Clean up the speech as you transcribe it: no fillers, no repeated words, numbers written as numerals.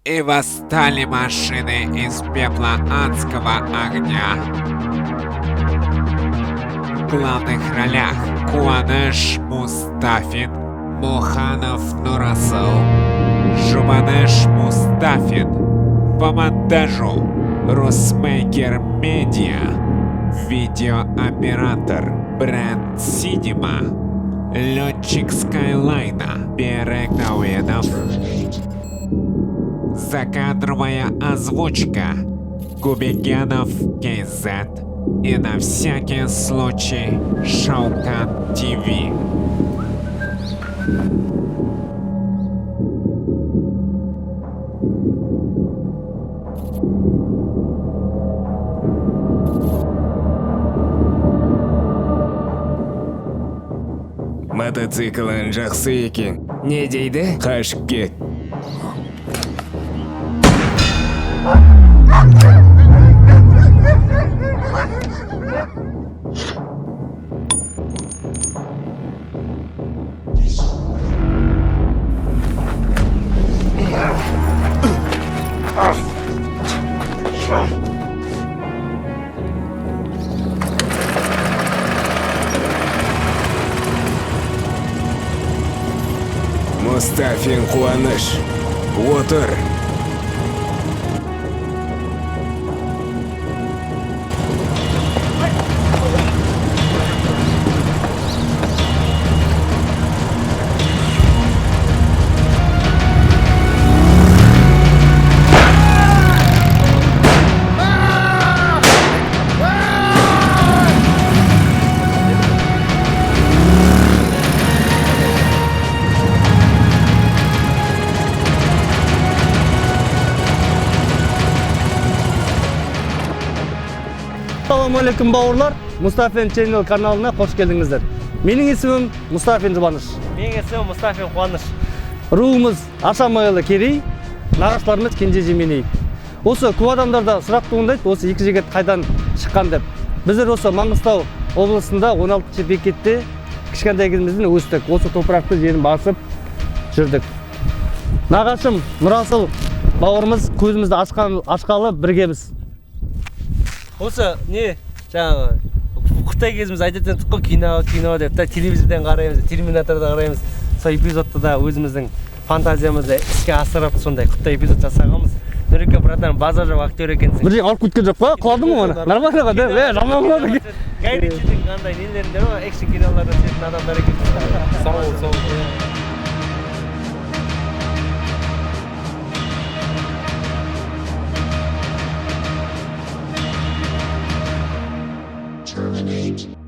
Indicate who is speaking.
Speaker 1: И восстали машины из пепла адского огня. В главных ролях Куаныш Мустафин, Муханов Нурасыл, Жубанеш Мустафин. По монтажу Русмейкер Медиа. Видеооператор бренд Синема. Летчик Скайлайна Берег Давыдов. Закадровая озвучка Губегенов КЗ. И на всякий случай Шаукан ТВ.
Speaker 2: Мотоциклын жақсы екен.
Speaker 3: Не дейді?
Speaker 2: Қашып кет. Мустафин Куаныш, отыр.
Speaker 3: Ассалаумағалейкум бауырлар, Мустафин Channel каналына қош келдіңіздер. Менің есімім Мустафин Жұбаныш.
Speaker 4: Менің есімім Мустафин Қуаныш.
Speaker 3: Руымыз Ашамайлы Керей, нағаштарымыз Кенже Жеменей. Осы көп адамдарда сұрақ туындайды, осы екі жігіт қайдан шыққан деп. Біздер осы Маңғыстау облысында 16 бекетте кішкентай кезімізден өстік. Осы топырақты жерін басып жүрдік. Нағашым Нұрасыл бауырымыз көзімізді ашқалы біргеміз.
Speaker 4: Осы не жаңағы Қытай кезіміз айтатын тұқы кино деп телевизордан қараймыз, терминаторда қараймыз. Сол эпизодта да өзіміздің фантазиямызды іске асырып сондай Қытай эпизод жасағанбыз. Нұреке братан базар жоқ актер екенсің.
Speaker 3: Бір жерге алып кеткен жоқ па? Қалдың ғой оны? Нормально ғой, жаман болды.
Speaker 4: Гай Ричидің қандай нелерінде ма, экшн киноларда түсетін адамдар екен. Сау.
Speaker 1: Terminate.